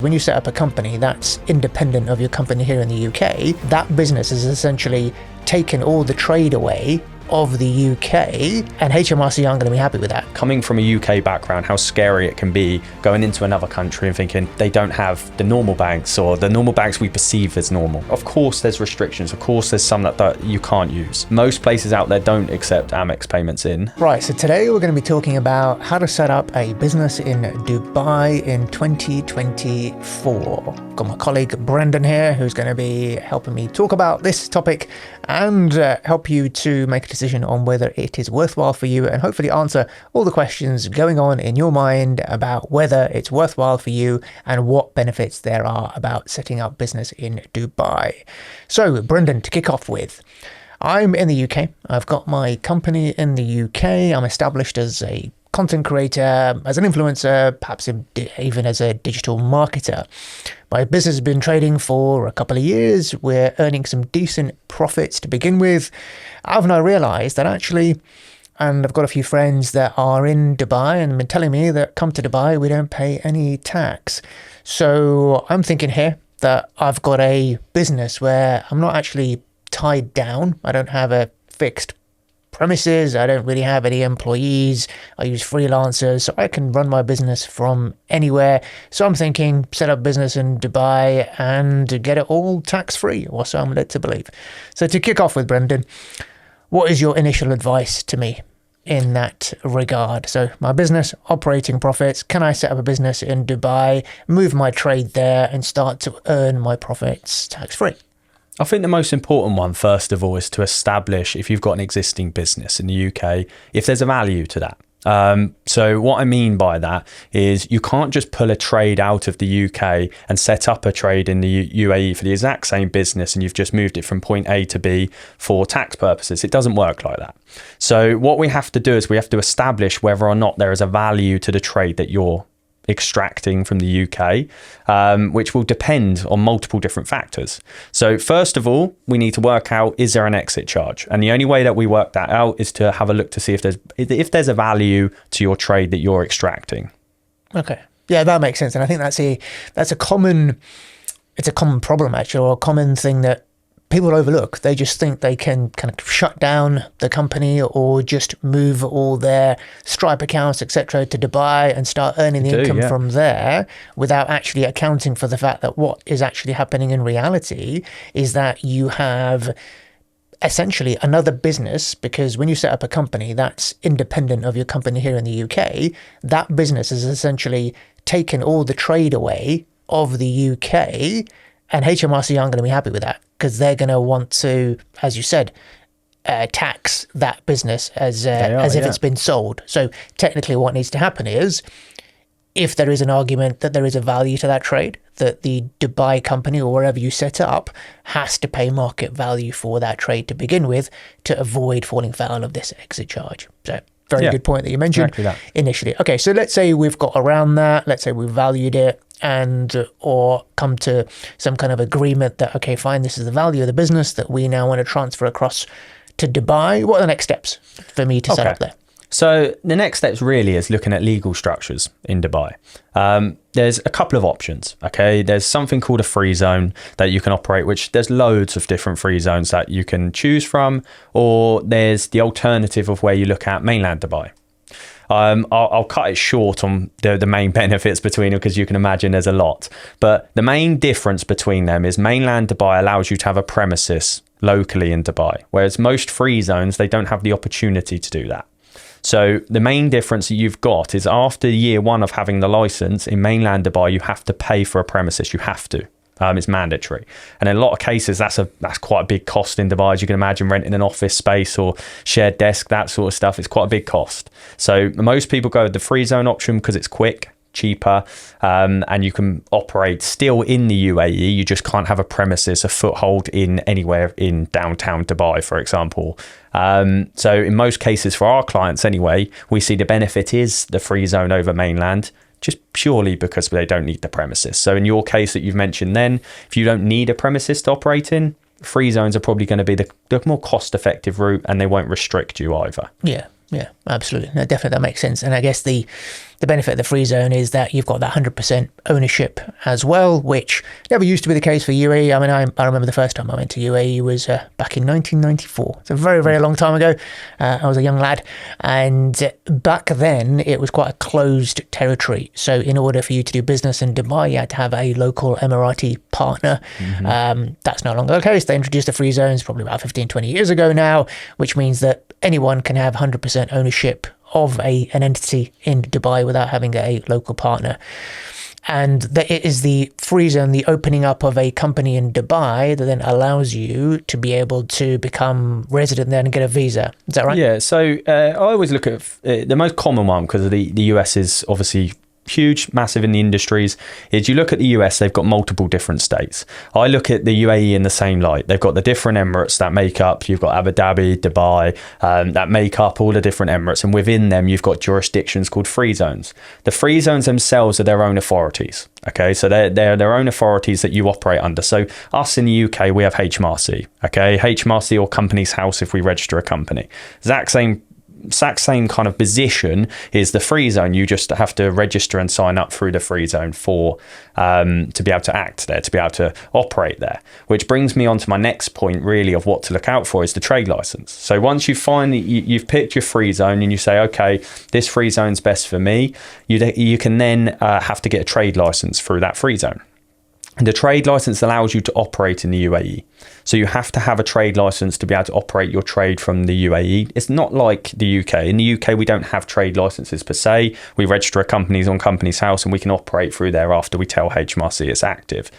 When you set up a company that's independent of your company here in the UK, that business has essentially taken all the trade away of the UK, and HMRC aren't going to be happy with that. Coming from a UK background, how scary it can be going into another country and thinking they don't have the normal banks or the normal banks we perceive as normal. Of course there's restrictions, of course there's some that you can't use. Most places out there don't accept Amex payments in. Right, so today we're going to be talking about how to set up a business in Dubai in 2024. Got my colleague Brendan here who's going to be helping me talk about this topic and help you to make a decision on whether it is worthwhile for you, and hopefully answer all the questions going on in your mind about whether it's worthwhile for you and what benefits there are about setting up business in Dubai. So Brendan, to kick off with, I'm in the UK. I've got my company in the UK. I'm established as a content creator, as an influencer, perhaps even as a digital marketer. My business has been trading for a couple of years. We're earning some decent profits to begin with. I've now realized that actually, and I've got a few friends that are in Dubai and been telling me that come to Dubai, we don't pay any tax. So I'm thinking here that I've got a business where I'm not actually tied down. I don't have a fixed premises. I don't really have any employees. I use freelancers, so I can run my business from anywhere. So I'm thinking set up business in Dubai and get it all tax-free, or so I'm led to believe. So to kick off with, Brendan, what is your initial advice to me in that regard? So my business, operating profits, can I set up a business in Dubai, move my trade there and start to earn my profits tax-free? I think the most important one, first of all, is to establish, if you've got an existing business in the UK, if there's a value to that. So what I mean by that is you can't just pull a trade out of the UK and set up a trade in the UAE for the exact same business and you've just moved it from point A to B for tax purposes. It doesn't work like that. So what we have to do is we have to establish whether or not there is a value to the trade that you're extracting from the UK, which will depend on multiple different factors. So first of all, we need to work out, is there an exit charge? And the only way that we work that out is to have a look to see if there's a value to your trade that you're extracting. Okay. Yeah, that makes sense. And I think that's a common problem actually, or a common thing that people overlook. They just think they can kind of shut down the company or just move all their Stripe accounts, etc., to Dubai and start earning the income from there without actually accounting for the fact that what is actually happening in reality is that you have essentially another business, because when you set up a company that's independent of your company here in the UK, that business has essentially taken all the trade away of the UK, and HMRC aren't going to be happy with that, because they're going to want to, as you said, tax that business as if it's been sold. So technically what needs to happen is, if there is an argument that there is a value to that trade, that the Dubai company or wherever you set up has to pay market value for that trade to begin with to avoid falling foul of this exit charge. So very good point that you mentioned initially. Okay, so let's say we've got around that. Let's say we've valued it or come to some kind of agreement that, okay, fine, this is the value of the business that we now want to transfer across to Dubai. What are the next steps for me to set up there? So the next steps really is looking at legal structures in Dubai. There's a couple of options, okay? There's something called a free zone that you can operate, which there's loads of different free zones that you can choose from, or there's the alternative of where you look at mainland Dubai. I'll cut it short on the main benefits between them, because you can imagine there's a lot. But the main difference between them is mainland Dubai allows you to have a premises locally in Dubai, whereas most free zones, they don't have the opportunity to do that. So the main difference that you've got is after year one of having the license in mainland Dubai, you have to pay for a premises. You have to. It's mandatory. And in a lot of cases, that's quite a big cost in Dubai. As you can imagine, renting an office space or shared desk, that sort of stuff, it's quite a big cost. So most people go with the free zone option because it's quick, cheaper, and you can operate still in the UAE. You just can't have a premises, a foothold in anywhere in downtown Dubai, for example. So in most cases for our clients anyway, we see the benefit is the free zone over mainland, just purely because they don't need the premises. So in your case that you've mentioned then, if you don't need a premises to operate in, free zones are probably going to be the more cost effective route, and they won't restrict you either. Yeah. Yeah, absolutely. No, definitely, that makes sense. And I guess the benefit of the free zone is that you've got that 100% ownership as well, which never used to be the case for UAE. I mean, I remember the first time I went to UAE was back in 1994. It's a very, very long time ago. I was a young lad. And back then, it was quite a closed territory. So in order for you to do business in Dubai, you had to have a local Emirati partner. That's no longer the case. They introduced the free zones probably about 15, 20 years ago now, which means that anyone can have 100% ownership of an entity in Dubai without having a local partner. And that it is the free zone, the opening up of a company in Dubai that then allows you to be able to become resident there and get a visa. Is that right? Yeah. So I always look at the most common one, because the US is obviously huge, massive in the industries, is you look at the US, they've got multiple different states. I look at the UAE in the same light. They've got the different Emirates that make up, you've got Abu Dhabi, Dubai, that make up all the different Emirates. And within them, you've got jurisdictions called free zones. The free zones themselves are their own authorities. Okay, so they're their own authorities that you operate under. So us in the UK, we have HMRC. Okay, HMRC, or Companies House if we register a company. Exact same kind of position is the free zone. You just have to register and sign up through the free zone for to be able to act there, to be able to operate there. Which brings me on to my next point, really, of what to look out for is the trade license. So once you find that you've picked your free zone and you say, okay, this free zone's best for me, you can then have to get a trade license through that free zone. And the trade license allows you to operate in the UAE. So you have to have a trade license to be able to operate your trade from the UAE. It's not like the UK. In the UK, we don't have trade licenses per se. We register a company on Companies House and we can operate through there after we tell HMRC it's active.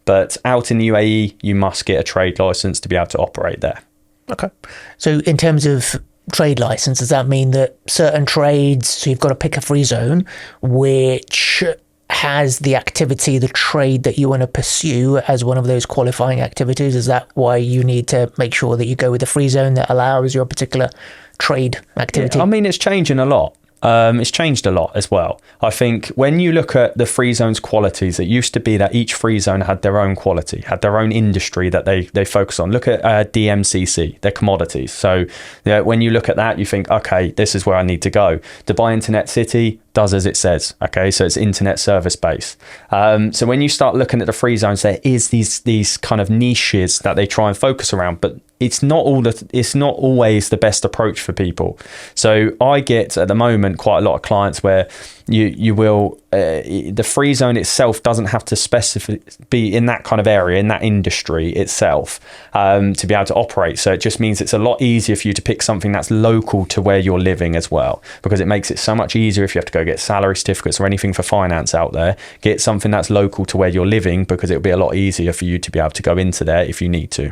But out in the UAE, you must get a trade license to be able to operate there. Okay. So in terms of trade license, does that mean that certain trades, so you've got to pick a free zone, which has the activity, the trade that you want to pursue as one of those qualifying activities? Is that why you need to make sure that you go with the free zone that allows your particular trade activity? Yeah, I mean, it's changing a lot. It's changed a lot as well. I think when you look at the free zone's qualities, it used to be that each free zone had their own quality, had their own industry that they focus on. Look at DMCC, their commodities. So when you look at that, you think, okay, this is where I need to go. Dubai Internet City does as it says. Okay, so it's internet service based. So when you start looking at the free zones, there is these kind of niches that they try and focus around, but it's not always the best approach for people. So I get at the moment quite a lot of clients where you will the free zone itself doesn't have to be in that kind of area, in that industry itself, to be able to operate. So it just means it's a lot easier for you to pick something that's local to where you're living as well, because it makes it so much easier if you have to go get salary certificates or anything for finance out there. Get something that's local to where you're living, because it'll be a lot easier for you to be able to go into there if you need to.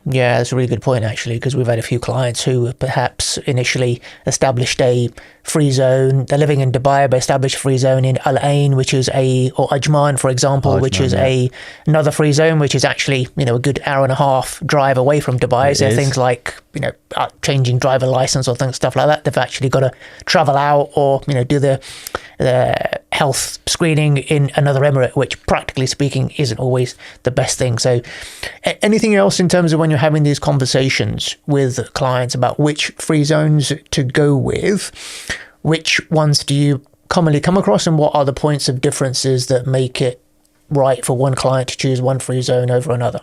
Yeah, that's a really good point, actually, because we've had a few clients who perhaps initially established a free zone. They're living in Dubai, but established a free zone in Al Ain, which is or Ajman, for example, which is another free zone, which is actually a good hour and a half drive away from Dubai. So things like changing driver license or stuff like that, they've actually got to travel out or do the health screening in another emirate, which practically speaking isn't always the best thing. So anything else in terms of when you're having these conversations with clients about which free zones to go with, which ones do you commonly come across, and what are the points of differences that make it right for one client to choose one free zone over another?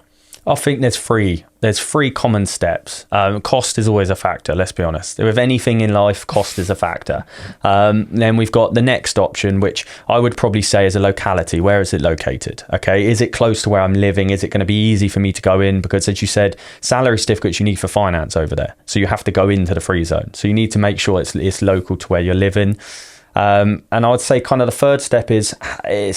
I think there's three common steps. Cost is always a factor, let's be honest. With anything in life, cost is a factor. Then we've got the next option, which I would probably say is a locality. Where is it located? Okay, is it close to where I'm living? Is it going to be easy for me to go in? Because as you said, salary certificates you need for finance over there. So you have to go into the free zone. So you need to make sure it's local to where you're living. And I would say kind of the third step is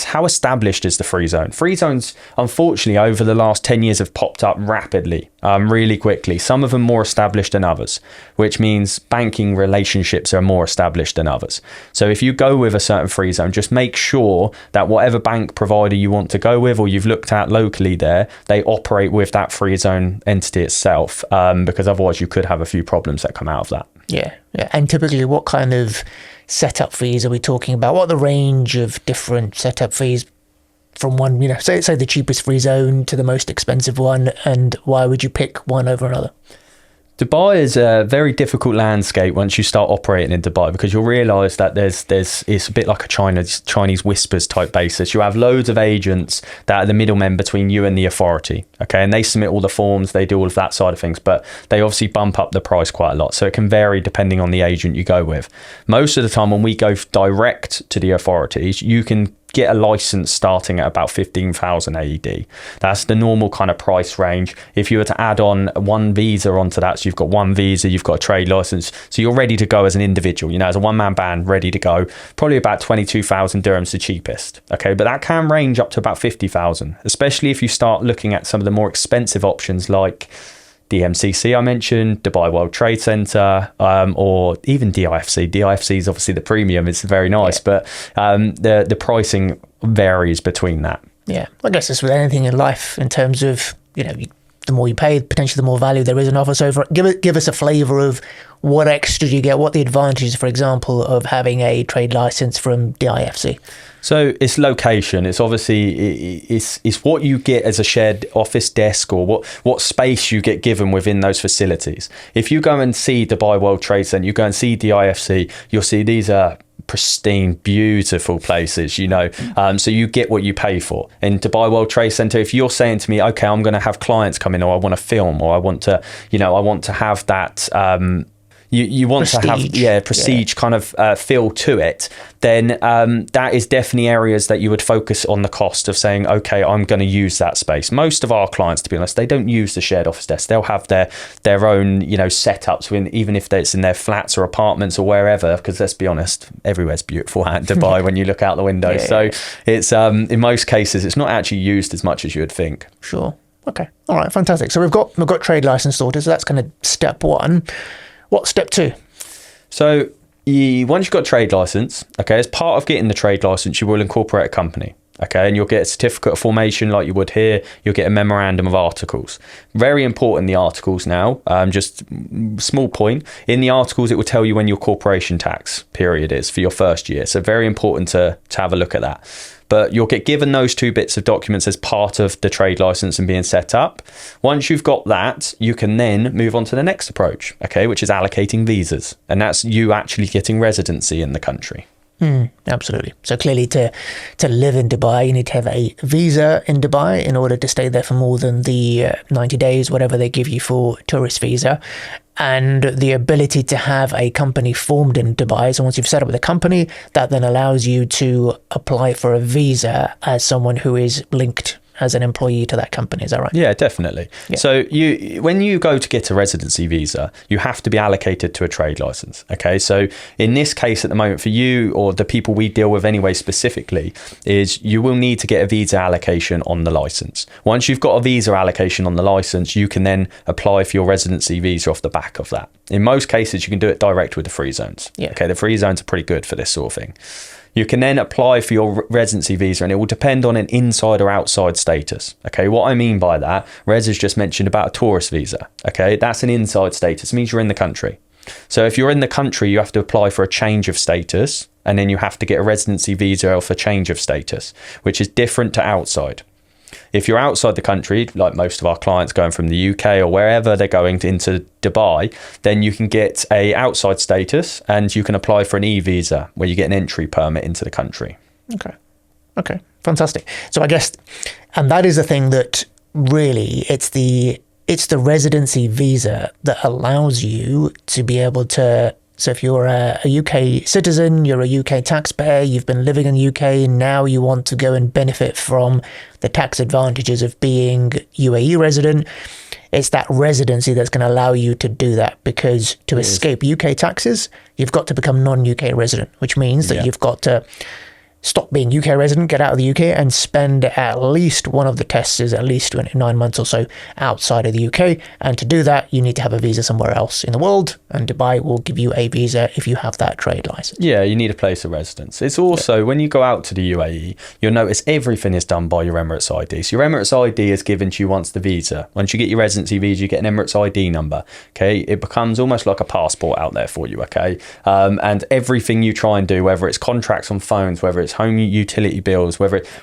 how established is the free zone? Free zones, unfortunately, over the last 10 years have popped up rapidly, really quickly. Some of them more established than others, which means banking relationships are more established than others. So if you go with a certain free zone, just make sure that whatever bank provider you want to go with or you've looked at locally there, they operate with that free zone entity itself, because otherwise you could have a few problems that come out of that. Yeah. And typically what kind of setup fees are we talking about? What are the range of different setup fees from one, say the cheapest free zone to the most expensive one, and why would you pick one over another? Dubai is a very difficult landscape once you start operating in Dubai, because you'll realise that it's a bit like a Chinese whispers type basis. You have loads of agents that are the middlemen between you and the authority, okay, and they submit all the forms, they do all of that side of things, but they obviously bump up the price quite a lot, so it can vary depending on the agent you go with. Most of the time when we go direct to the authorities, you can get a license starting at about 15,000 AED. That's the normal kind of price range. If you were to add on one visa onto that, so you've got one visa, you've got a trade license, so you're ready to go as an individual, as a one-man band, ready to go, probably about 22,000 dirhams the cheapest, okay, but that can range up to about 50,000, especially if you start looking at some of the more expensive options like DMCC I mentioned, Dubai World Trade Center, or even DIFC. DIFC is obviously the premium. It's very nice, but the pricing varies between that. Yeah, I guess it's with anything in life in terms of, the more you pay, potentially the more value there is an offer. So give us a flavour of what extra you get, what the advantages, for example, of having a trade license from DIFC. So it's location. It's obviously it's what you get as a shared office desk, or what space you get given within those facilities. If you go and see Dubai World Trade Center, you go and see DIFC, you'll see these are pristine, beautiful places, so you get what you pay for. In Dubai World Trade Center, if you're saying to me, okay, I'm going to have clients come in, or I want to film, or I want to have that you want prestige. To have prestige kind of feel to it, then that is definitely areas that you would focus on the cost of saying, okay, I'm going to use that space. Most of our clients, to be honest, they don't use the shared office desk. They'll have their own setups, even if it's in their flats or apartments or wherever, because let's be honest, everywhere's beautiful at Dubai when you look out the window. So it's in most cases it's not actually used as much as you would think. Sure. Okay. All right. Fantastic. So we've got trade license sorted. So that's kind of step one. What's step two? So once you've got a trade license, okay, as part of getting the trade license, you will incorporate a company, okay, and you'll get a certificate of formation like you would here. You'll get a memorandum of articles. Very important, the articles now. Just small point. In the articles, it will tell you when your corporation tax period is for your first year. So very important to have a look at that. But you'll get given those two bits of documents as part of the trade license and being set up. Once you've got that, you can then move on to the next approach, okay, which is allocating visas. And that's you actually getting residency in the country. Absolutely. So clearly to live in Dubai, you need to have a visa in Dubai in order to stay there for more than the 90 days, whatever they give you for tourist visa. And the ability to have a company formed in Dubai. So once you've set up with a company, that then allows you to apply for a visa as someone who is linked as an employee to that company. Is that right? Yeah, definitely. Yeah. So when you go to get a residency visa, you have to be allocated to a trade license. Okay. So in this case at the moment for you, or the people we deal with anyway specifically, is you will need to get a visa allocation on the license. Once you've got a visa allocation on the license, you can then apply for your residency visa off the back of that. In most cases, you can do it direct with the free zones. Yeah. Okay. The free zones are pretty good for this sort of thing. You can then apply for your residency visa, and it will depend on an inside or outside status. Okay, what I mean by that, Rez has just mentioned about a tourist visa. Okay, that's an inside status. It means you're in the country. So if you're in the country, you have to apply for a change of status, and then you have to get a residency visa for change of status, which is different to outside. If you're outside the country, like most of our clients going from the UK or wherever they're going into Dubai, then you can get a outside status and you can apply for an e-visa where you get an entry permit into the country. Okay, fantastic. So I guess, and that is the thing that really, it's the residency visa that allows you to be able to. So if you're a UK citizen, you're a UK taxpayer, you've been living in the UK, now you want to go and benefit from the tax advantages of being UAE resident, it's that residency that's going to allow you to do that, because to escape UK taxes, you've got to become non-UK resident, which means that you've got to stop being UK resident, get out of the UK, and spend at least one of the tests is at least 9 months or so outside of the UK. And to do that, you need to have a visa somewhere else in the world, and Dubai will give you a visa if you have that trade license. Yeah, you need a place of residence. It's also, when you go out to the UAE, you'll notice everything is done by your Emirates ID. So your Emirates ID is given to you once the visa. Once you get your residency visa, you get an Emirates ID number. Okay, it becomes almost like a passport out there for you. Okay, and everything you try and do, whether it's contracts on phones, whether it's home utility bills,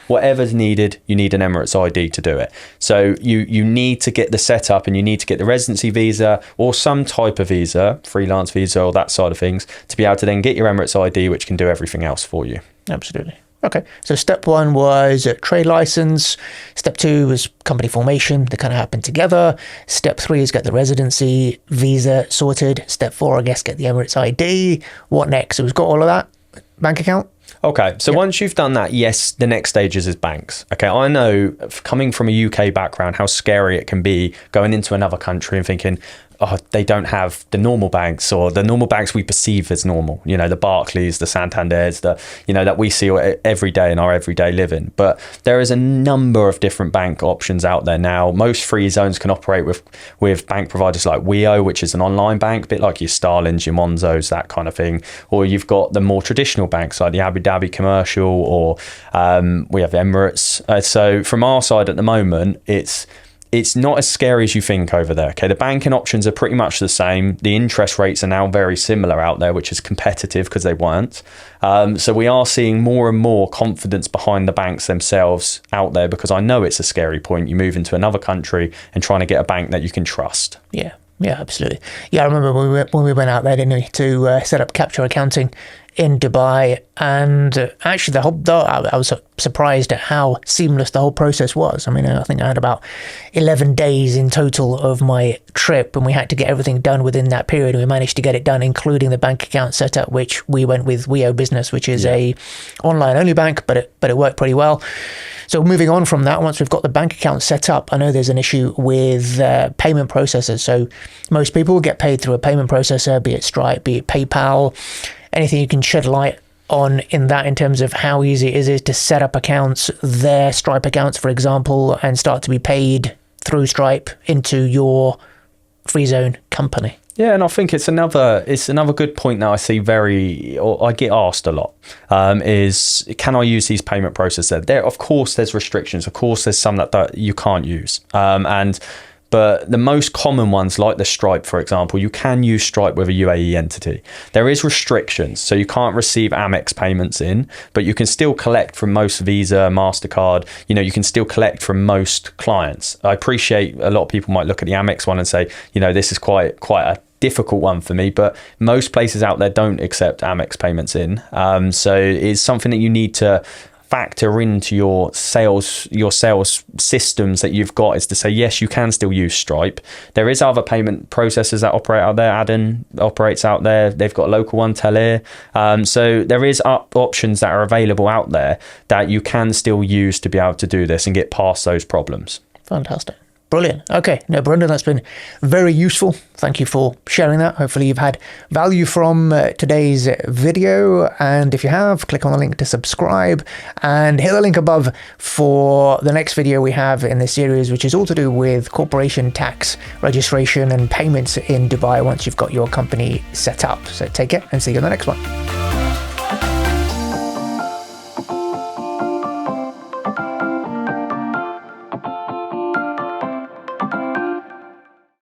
whatever's needed, you need an Emirates ID to do it. So you need to get the setup, and you need to get the residency visa or some type of visa, freelance visa or that side of things, to be able to then get your Emirates ID, which can do everything else for you. Absolutely. Okay, so step 1 was trade license. Step 2 was company formation. They kind of happen together. Step 3 is get the residency visa sorted. Step 4, I guess, get the Emirates ID. What next? So we've got all of that. Bank account? Okay, so once you've done that, yes, the next stage is banks. Okay, I know, coming from a UK background, how scary it can be going into another country and thinking, oh, they don't have the normal banks, or the normal banks we perceive as normal, the Barclays, the Santanders, that we see every day in our everyday living. But there is a number of different bank options out there now. Most free zones can operate with bank providers like WEO, which is an online bank, a bit like your Starlings, your Monzos, that kind of thing. Or you've got the more traditional banks like the Abu Dhabi Commercial, or we have Emirates. So from our side at the moment, it's not as scary as you think over there. Okay, the banking options are pretty much the same. The interest rates are now very similar out there, which is competitive because they weren't. So we are seeing more and more confidence behind the banks themselves out there, because I know it's a scary point. You move into another country and trying to get a bank that you can trust. Yeah, absolutely. Yeah, I remember when we went out there, didn't we, to set up capture accounting in Dubai, and actually I was surprised at how seamless the whole process was. I mean, I think I had about 11 days in total of my trip, and we had to get everything done within that period, and we managed to get it done, including the bank account setup, which we went with WEO Business, which is a online only bank, but it worked pretty well. So moving on from that, once we've got the bank account set up, I know there's an issue with payment processors. So most people get paid through a payment processor, be it Stripe, be it PayPal. Anything you can shed light on in that, in terms of how easy it is to set up accounts, their Stripe accounts, for example, and start to be paid through Stripe into your Freezone company? Yeah, and I think it's another good point that I see I get asked a lot, is can I use these payment processors? Of course, there's restrictions. Of course, there's some that you can't use. But the most common ones, like the Stripe, for example, you can use Stripe with a UAE entity. There is restrictions, so you can't receive Amex payments in, but you can still collect from most Visa, MasterCard. You can still collect from most clients. I appreciate a lot of people might look at the Amex one and say, this is quite a difficult one for me, but most places out there don't accept Amex payments in. So it's something that you need to factor into your sales systems that you've got, is to say, yes, you can still use Stripe. There is other payment processors that operate out there. Adyen operates out there. They've got a local one, Telir. So there is options that are available out there that you can still use to be able to do this and get past those problems. Fantastic. Brilliant. Okay. No, Brendan, that's been very useful. Thank you for sharing that. Hopefully you've had value from today's video. And if you have, click on the link to subscribe and hit the link above for the next video we have in this series, which is all to do with corporation tax registration and payments in Dubai once you've got your company set up. So take care and see you in the next one.